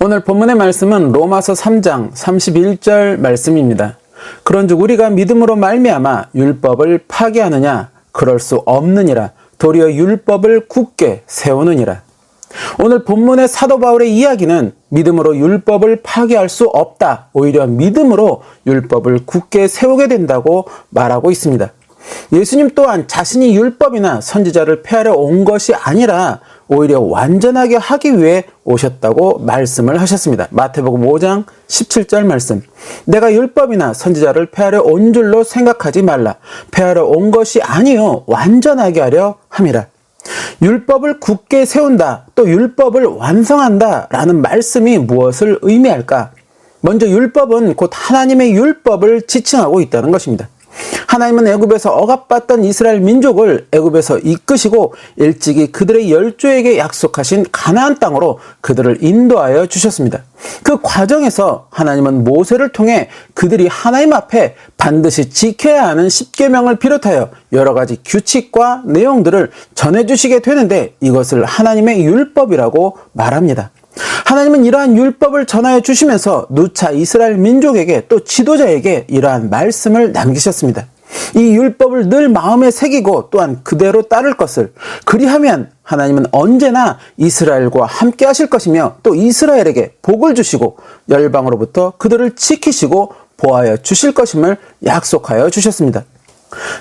오늘 본문의 말씀은 로마서 3장 31절 말씀입니다. 그런즉 우리가 믿음으로 말미암아 율법을 파기하느냐? 그럴 수 없느니라. 도리어 율법을 굳게 세우느니라. 오늘 본문의 사도 바울의 이야기는 믿음으로 율법을 파기할 수 없다. 오히려 믿음으로 율법을 굳게 세우게 된다고 말하고 있습니다. 예수님 또한 자신이 율법이나 선지자를 폐하려 온 것이 아니라 오히려 완전하게 하기 위해 오셨다고 말씀을 하셨습니다. 마태복음 5장 17절 말씀. 내가 율법이나 선지자를 폐하려 온 줄로 생각하지 말라. 폐하려 온 것이 아니요 완전하게 하려 함이라. 율법을 굳게 세운다, 또 율법을 완성한다 라는 말씀이 무엇을 의미할까? 먼저 율법은 곧 하나님의 율법을 지칭하고 있다는 것입니다. 하나님은 애굽에서 억압받던 이스라엘 민족을 애굽에서 이끄시고 일찍이 그들의 열조에게 약속하신 가나안 땅으로 그들을 인도하여 주셨습니다. 그 과정에서 하나님은 모세를 통해 그들이 하나님 앞에 반드시 지켜야 하는 십계명을 비롯하여 여러 가지 규칙과 내용들을 전해주시게 되는데 이것을 하나님의 율법이라고 말합니다. 하나님은 이러한 율법을 전하여 주시면서 누차 이스라엘 민족에게 또 지도자에게 이러한 말씀을 남기셨습니다. 이 율법을 늘 마음에 새기고 또한 그대로 따를 것을, 그리하면 하나님은 언제나 이스라엘과 함께 하실 것이며 또 이스라엘에게 복을 주시고 열방으로부터 그들을 지키시고 보호하여 주실 것임을 약속하여 주셨습니다.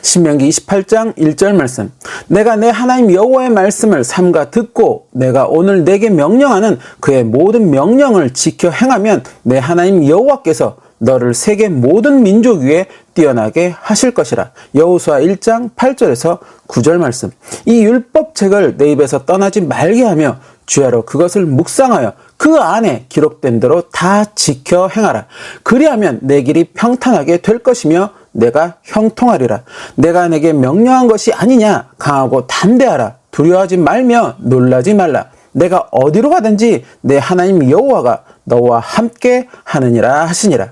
신명기 28장 1절 말씀. 내가 내 하나님 여호와의 말씀을 삼가 듣고 내가 오늘 내게 명령하는 그의 모든 명령을 지켜 행하면 내 하나님 여호와께서 너를 세계 모든 민족 위에 뛰어나게 하실 것이라. 여호수아 1장 8절에서 9절 말씀. 이 율법책을 내 입에서 떠나지 말게 하며 주야로 그것을 묵상하여 그 안에 기록된 대로 다 지켜 행하라. 그리하면 내 길이 평탄하게 될 것이며 내가 형통하리라. 내가 내게 명령한 것이 아니냐? 강하고 담대하라. 두려워하지 말며 놀라지 말라. 내가 어디로 가든지 내 하나님 여호와가 너와 함께 하느니라 하시니라.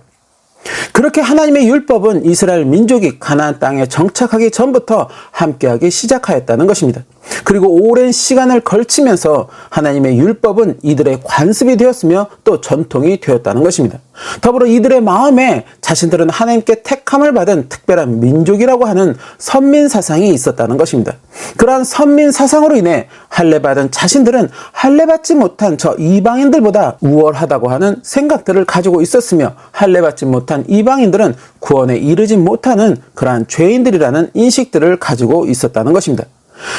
그렇게 하나님의 율법은 이스라엘 민족이 가나안 땅에 정착하기 전부터 함께하기 시작하였다는 것입니다. 그리고 오랜 시간을 걸치면서 하나님의 율법은 이들의 관습이 되었으며 또 전통이 되었다는 것입니다. 더불어 이들의 마음에 자신들은 하나님께 택함을 받은 특별한 민족이라고 하는 선민 사상이 있었다는 것입니다. 그러한 선민 사상으로 인해 할례받은 자신들은 할례받지 못한 저 이방인들보다 우월하다고 하는 생각들을 가지고 있었으며 할례받지 못한 이방인들은 구원에 이르지 못하는 그러한 죄인들이라는 인식들을 가지고 있었다는 것입니다.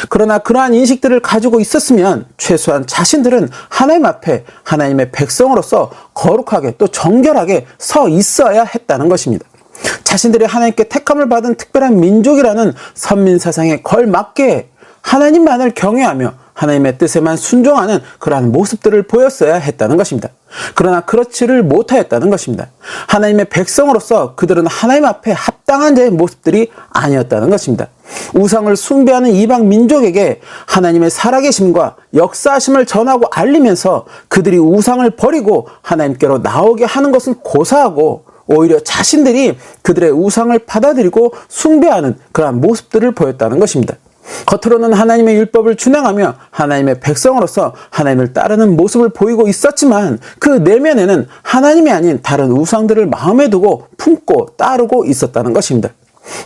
그러나 그러한 인식들을 가지고 있었으면 최소한 자신들은 하나님 앞에 하나님의 백성으로서 거룩하게 또 정결하게 서 있어야 했다는 것입니다. 자신들이 하나님께 택함을 받은 특별한 민족이라는 선민 사상에 걸맞게 하나님만을 경외하며 하나님의 뜻에만 순종하는 그러한 모습들을 보였어야 했다는 것입니다. 그러나 그렇지를 못하였다는 것입니다. 하나님의 백성으로서 그들은 하나님 앞에 합당한 자의 모습들이 아니었다는 것입니다. 우상을 숭배하는 이방 민족에게 하나님의 살아계심과 역사하심을 전하고 알리면서 그들이 우상을 버리고 하나님께로 나오게 하는 것은 고사하고 오히려 자신들이 그들의 우상을 받아들이고 숭배하는 그러한 모습들을 보였다는 것입니다. 겉으로는 하나님의 율법을 준행하며 하나님의 백성으로서 하나님을 따르는 모습을 보이고 있었지만 그 내면에는 하나님이 아닌 다른 우상들을 마음에 두고 품고 따르고 있었다는 것입니다.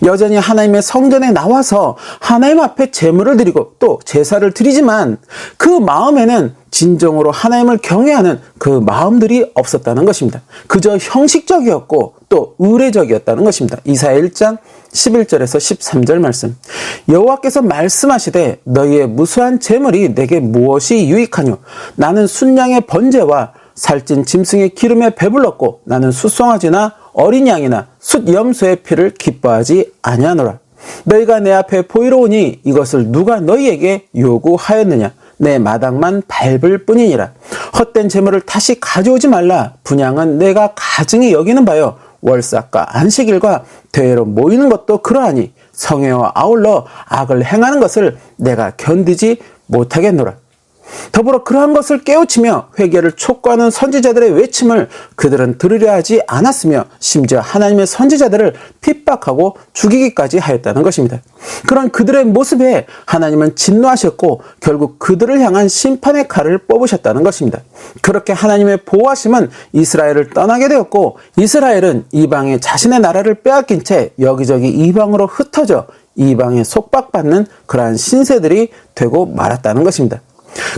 여전히 하나님의 성전에 나와서 하나님 앞에 제물을 드리고 또 제사를 드리지만 그 마음에는 진정으로 하나님을 경외하는 그 마음들이 없었다는 것입니다. 그저 형식적이었고 또 의례적이었다는 것입니다. 이사야 1장 11절에서 13절 말씀. 여호와께서 말씀하시되 너희의 무수한 제물이 내게 무엇이 유익하뇨? 나는 순양의 번제와 살찐 짐승의 기름에 배불렀고 나는 숫송아지나 어린 양이나 숫염소의 피를 기뻐하지 아니하노라. 너희가 내 앞에 보이러 오니 이것을 누가 너희에게 요구하였느냐? 내 마당만 밟을 뿐이니라. 헛된 재물을 다시 가져오지 말라. 분향은 내가 가증히 여기는 바요. 월삭과 안식일과 대회로 모이는 것도 그러하니 성회와 아울러 악을 행하는 것을 내가 견디지 못하겠노라. 더불어 그러한 것을 깨우치며 회개를 촉구하는 선지자들의 외침을 그들은 들으려 하지 않았으며 심지어 하나님의 선지자들을 핍박하고 죽이기까지 하였다는 것입니다. 그런 그들의 모습에 하나님은 진노하셨고 결국 그들을 향한 심판의 칼을 뽑으셨다는 것입니다. 그렇게 하나님의 보호하심은 이스라엘을 떠나게 되었고 이스라엘은 이방의 자신의 나라를 빼앗긴 채 여기저기 이방으로 흩어져 이방에 속박받는 그러한 신세들이 되고 말았다는 것입니다.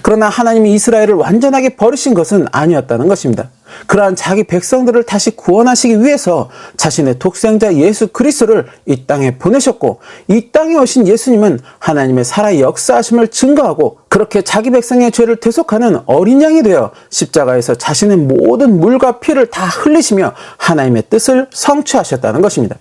그러나 하나님이 이스라엘을 완전하게 버리신 것은 아니었다는 것입니다. 그러한 자기 백성들을 다시 구원하시기 위해서 자신의 독생자 예수 그리스도를 이 땅에 보내셨고 이 땅에 오신 예수님은 하나님의 살아 역사하심을 증거하고 그렇게 자기 백성의 죄를 대속하는 어린 양이 되어 십자가에서 자신의 모든 물과 피를 다 흘리시며 하나님의 뜻을 성취하셨다는 것입니다.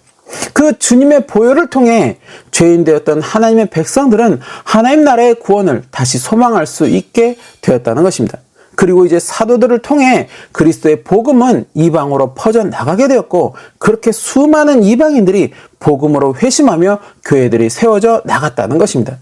그 주님의 보혈을 통해 죄인 되었던 하나님의 백성들은 하나님 나라의 구원을 다시 소망할 수 있게 되었다는 것입니다. 그리고 이제 사도들을 통해 그리스도의 복음은 이방으로 퍼져나가게 되었고 그렇게 수많은 이방인들이 복음으로 회심하며 교회들이 세워져 나갔다는 것입니다.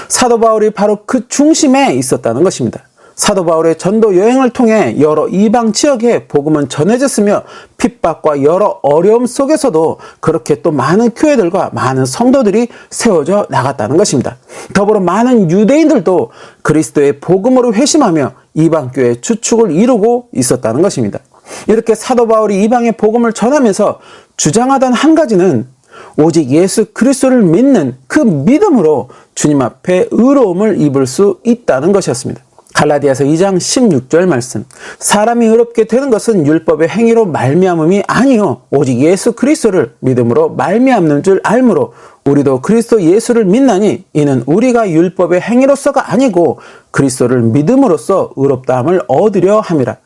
사도 바울이 바로 그 중심에 있었다는 것입니다. 사도 바울의 전도 여행을 통해 여러 이방 지역에 복음은 전해졌으며 핍박과 여러 어려움 속에서도 그렇게 또 많은 교회들과 많은 성도들이 세워져 나갔다는 것입니다. 더불어 많은 유대인들도 그리스도의 복음으로 회심하며 이방 교회의 주축을 이루고 있었다는 것입니다. 이렇게 사도 바울이 이방의 복음을 전하면서 주장하던 한 가지는 오직 예수 그리스도를 믿는 그 믿음으로 주님 앞에 의로움을 입을 수 있다는 것이었습니다. 갈라디아서 2장 16절 말씀. 사람이 의롭게 되는 것은 율법의 행위로 말미암음이 아니요 오직 예수 그리스도를 믿음으로 말미암는 줄 알므로 우리도 그리스도 예수를 믿나니 이는 우리가 율법의 행위로서가 아니고 그리스도를 믿음으로써 의롭다함을 얻으려 함이라.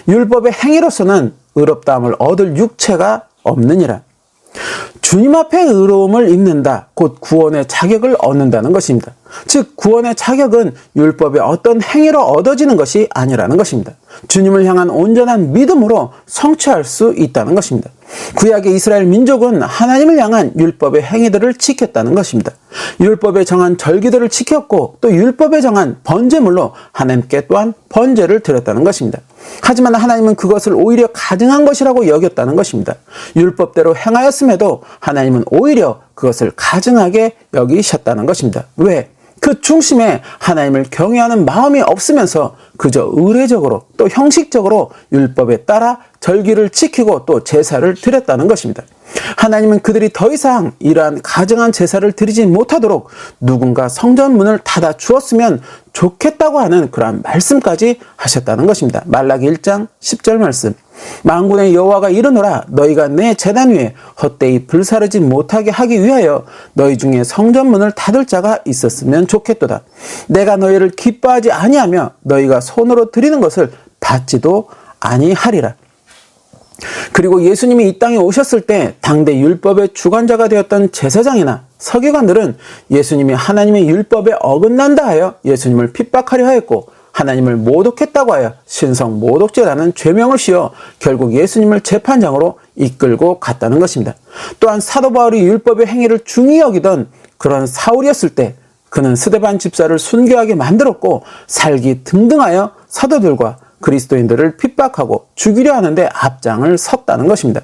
율법의 행위로서는 의롭다함을 얻을 육체가 없느니라. 주님 앞에 의로움을 입는다. 곧 구원의 자격을 얻는다는 것입니다. 즉 구원의 자격은 율법의 어떤 행위로 얻어지는 것이 아니라는 것입니다. 주님을 향한 온전한 믿음으로 성취할 수 있다는 것입니다. 구약의 이스라엘 민족은 하나님을 향한 율법의 행위들을 지켰다는 것입니다. 율법에 정한 절기들을 지켰고 또 율법에 정한 번제물로 하나님께 또한 번제를 드렸다는 것입니다. 하지만 하나님은 그것을 오히려 가증한 것이라고 여겼다는 것입니다. 율법대로 행하였음에도 하나님은 오히려 그것을 가증하게 여기셨다는 것입니다. 왜? 그 중심에 하나님을 경외하는 마음이 없으면서 그저 의례적으로 또 형식적으로 율법에 따라 절기를 지키고 또 제사를 드렸다는 것입니다. 하나님은 그들이 더 이상 이러한 가증한 제사를 드리지 못하도록 누군가 성전 문을 닫아 주었으면 좋겠다고 하는 그러한 말씀까지 하셨다는 것입니다. 말라기 1장 10절 말씀. 만군의 여호와가 이르노라 너희가 내 제단 위에 헛되이 불사르지 못하게 하기 위하여 너희 중에 성전 문을 닫을 자가 있었으면 좋겠도다. 내가 너희를 기뻐하지 아니하며 너희가 손으로 드리는 것을 받지도 아니하리라. 그리고 예수님이 이 땅에 오셨을 때 당대 율법의 주관자가 되었던 제사장이나 서기관들은 예수님이 하나님의 율법에 어긋난다 하여 예수님을 핍박하려 하였고 하나님을 모독했다고 하여 신성 모독죄라는 죄명을 씌워 결국 예수님을 재판장으로 이끌고 갔다는 것입니다. 또한 사도 바울이 율법의 행위를 중히 여기던 그런 사울이었을 때 그는 스데반 집사를 순교하게 만들었고 살기 등등하여 사도들과 그리스도인들을 핍박하고 죽이려 하는데 앞장을 섰다는 것입니다.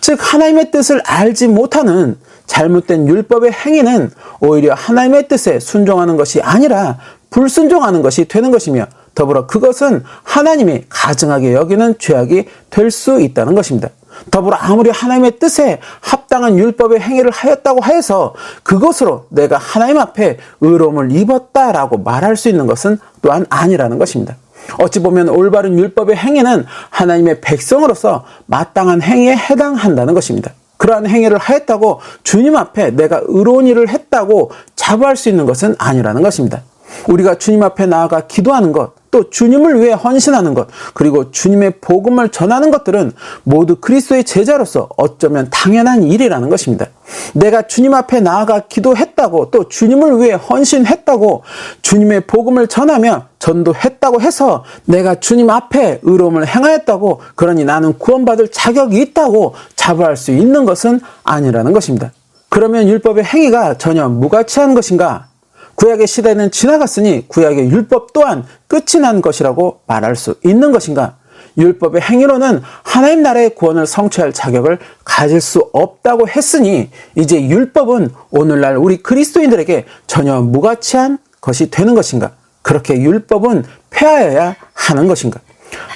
즉 하나님의 뜻을 알지 못하는 잘못된 율법의 행위는 오히려 하나님의 뜻에 순종하는 것이 아니라 불순종하는 것이 되는 것이며 더불어 그것은 하나님이 가증하게 여기는 죄악이 될 수 있다는 것입니다. 더불어 아무리 하나님의 뜻에 합당한 율법의 행위를 하였다고 하여서 그것으로 내가 하나님 앞에 의로움을 입었다라고 말할 수 있는 것은 또한 아니라는 것입니다. 어찌 보면 올바른 율법의 행위는 하나님의 백성으로서 마땅한 행위에 해당한다는 것입니다. 그러한 행위를 하였다고 주님 앞에 내가 의로운 일을 했다고 자부할 수 있는 것은 아니라는 것입니다. 우리가 주님 앞에 나아가 기도하는 것, 또 주님을 위해 헌신하는 것, 그리고 주님의 복음을 전하는 것들은 모두 그리스도의 제자로서 어쩌면 당연한 일이라는 것입니다. 내가 주님 앞에 나아가 기도했다고 또 주님을 위해 헌신했다고 주님의 복음을 전하며 전도했다고 해서 내가 주님 앞에 의로움을 행하였다고 그러니 나는 구원받을 자격이 있다고 자부할 수 있는 것은 아니라는 것입니다. 그러면 율법의 행위가 전혀 무가치한 것인가? 구약의 시대는 지나갔으니 구약의 율법 또한 끝이 난 것이라고 말할 수 있는 것인가? 율법의 행위로는 하나님 나라의 구원을 성취할 자격을 가질 수 없다고 했으니 이제 율법은 오늘날 우리 그리스도인들에게 전혀 무가치한 것이 되는 것인가? 그렇게 율법은 폐하여야 하는 것인가?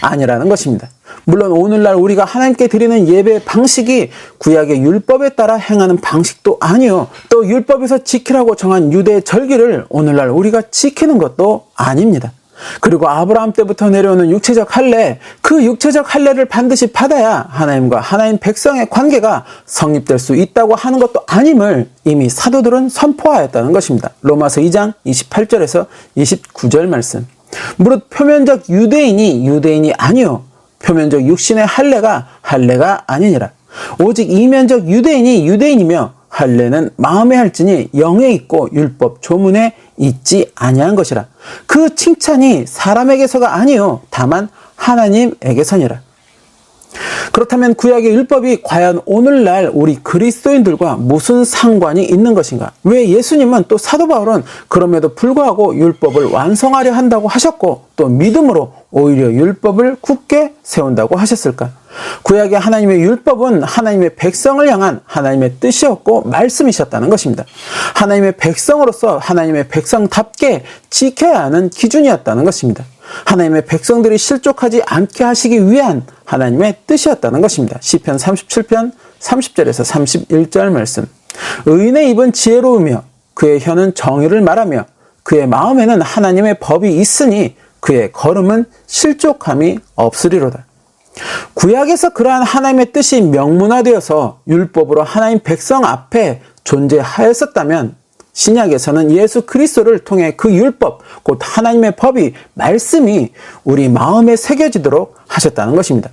아니라는 것입니다. 물론 오늘날 우리가 하나님께 드리는 예배 방식이 구약의 율법에 따라 행하는 방식도 아니요. 또 율법에서 지키라고 정한 유대 절기를 오늘날 우리가 지키는 것도 아닙니다. 그리고 아브라함 때부터 내려오는 육체적 할례, 그 육체적 할례를 반드시 받아야 하나님과 하나님 백성의 관계가 성립될 수 있다고 하는 것도 아님을 이미 사도들은 선포하였다는 것입니다. 로마서 2장 28절에서 29절 말씀. 무릇 표면적 유대인이 아니요 표면적 육신의 할례가 아니니라. 오직 이면적 유대인이며 할례는 마음에 할지니 영에 있고 율법 조문에 있지 아니한 것이라. 그 칭찬이 사람에게서가 아니요 다만 하나님에게서니라. 그렇다면 구약의 율법이 과연 오늘날 우리 그리스도인들과 무슨 상관이 있는 것인가? 왜 예수님은 또 사도 바울은 그럼에도 불구하고 율법을 완성하려 한다고 하셨고 또 믿음으로 오히려 율법을 굳게 세운다고 하셨을까? 구약의 하나님의 율법은 하나님의 백성을 향한 하나님의 뜻이었고 말씀이셨다는 것입니다. 하나님의 백성으로서 하나님의 백성답게 지켜야 하는 기준이었다는 것입니다. 하나님의 백성들이 실족하지 않게 하시기 위한 하나님의 뜻이었다는 것입니다. 시편 37편 30절에서 31절 말씀. 의인의 입은 지혜로우며 그의 혀는 정의를 말하며 그의 마음에는 하나님의 법이 있으니 그의 걸음은 실족함이 없으리로다. 구약에서 그러한 하나님의 뜻이 명문화되어서 율법으로 하나님 백성 앞에 존재하였었다면 신약에서는 예수 그리스도를 통해 그 율법, 곧 하나님의 법이, 말씀이 우리 마음에 새겨지도록 하셨다는 것입니다.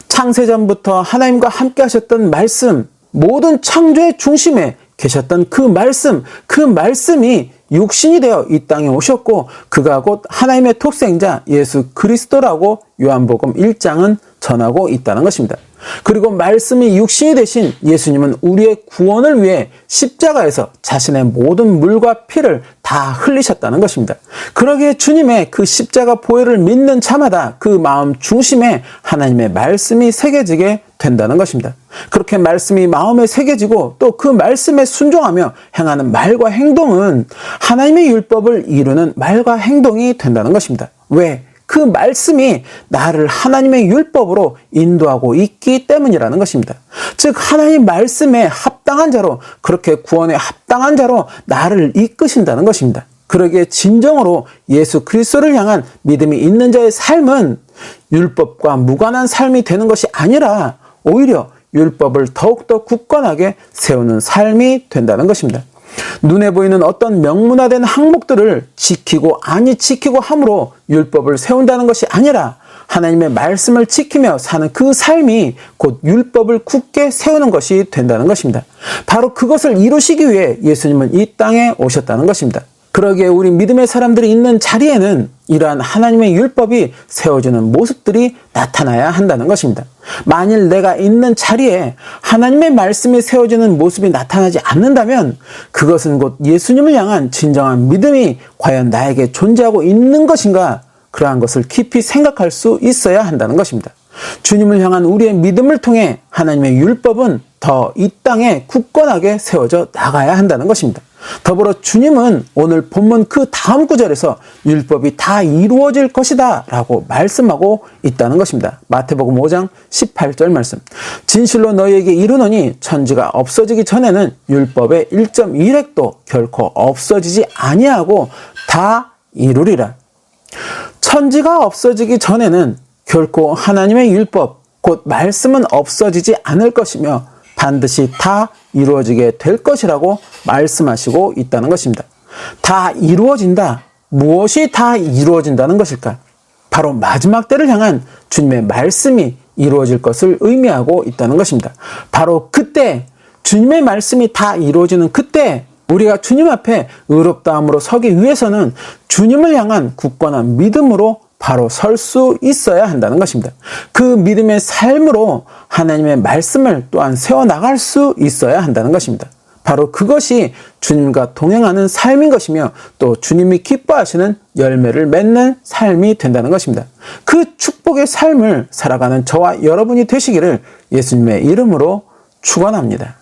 창세전부터 하나님과 함께 하셨던 말씀, 모든 창조의 중심에 계셨던 그 말씀이 육신이 되어 이 땅에 오셨고 그가 곧 하나님의 독생자 예수 그리스도라고 요한복음 1장은 전하고 있다는 것입니다. 그리고 말씀이 육신이 되신 예수님은 우리의 구원을 위해 십자가에서 자신의 모든 물과 피를 다 흘리셨다는 것입니다. 그러기에 주님의 그 십자가 보혈을 믿는 자마다 그 마음 중심에 하나님의 말씀이 새겨지게 된다는 것입니다. 그렇게 말씀이 마음에 새겨지고 또 그 말씀에 순종하며 행하는 말과 행동은 하나님의 율법을 이루는 말과 행동이 된다는 것입니다. 왜? 그 말씀이 나를 하나님의 율법으로 인도하고 있기 때문이라는 것입니다. 즉 하나님 말씀에 합당한 자로, 그렇게 구원에 합당한 자로 나를 이끄신다는 것입니다. 그러기에 진정으로 예수 그리스도를 향한 믿음이 있는 자의 삶은 율법과 무관한 삶이 되는 것이 아니라 오히려 율법을 더욱더 굳건하게 세우는 삶이 된다는 것입니다. 눈에 보이는 어떤 명문화된 항목들을 지키고 아니 지키고 함으로 율법을 세운다는 것이 아니라 하나님의 말씀을 지키며 사는 그 삶이 곧 율법을 굳게 세우는 것이 된다는 것입니다. 바로 그것을 이루시기 위해 예수님은 이 땅에 오셨다는 것입니다. 그러기에 우리 믿음의 사람들이 있는 자리에는 이러한 하나님의 율법이 세워지는 모습들이 나타나야 한다는 것입니다. 만일 내가 있는 자리에 하나님의 말씀이 세워지는 모습이 나타나지 않는다면 그것은 곧 예수님을 향한 진정한 믿음이 과연 나에게 존재하고 있는 것인가, 그러한 것을 깊이 생각할 수 있어야 한다는 것입니다. 주님을 향한 우리의 믿음을 통해 하나님의 율법은 더 이 땅에 굳건하게 세워져 나가야 한다는 것입니다. 더불어 주님은 오늘 본문 그 다음 구절에서 율법이 다 이루어질 것이다 라고 말씀하고 있다는 것입니다. 마태복음 5장 18절 말씀. 진실로 너희에게 이르노니 천지가 없어지기 전에는 율법의 1.1획도 결코 없어지지 아니하고 다 이루리라. 천지가 없어지기 전에는 결코 하나님의 율법, 곧 말씀은 없어지지 않을 것이며 반드시 다 이루어지게 될 것이라고 말씀하시고 있다는 것입니다. 다 이루어진다. 무엇이 다 이루어진다는 것일까? 바로 마지막 때를 향한 주님의 말씀이 이루어질 것을 의미하고 있다는 것입니다. 바로 그때 주님의 말씀이 다 이루어지는 그때 우리가 주님 앞에 의롭다함으로 서기 위해서는 주님을 향한 굳건한 믿음으로 바로 설 수 있어야 한다는 것입니다. 그 믿음의 삶으로 하나님의 말씀을 또한 세워나갈 수 있어야 한다는 것입니다. 바로 그것이 주님과 동행하는 삶인 것이며 또 주님이 기뻐하시는 열매를 맺는 삶이 된다는 것입니다. 그 축복의 삶을 살아가는 저와 여러분이 되시기를 예수님의 이름으로 축원합니다.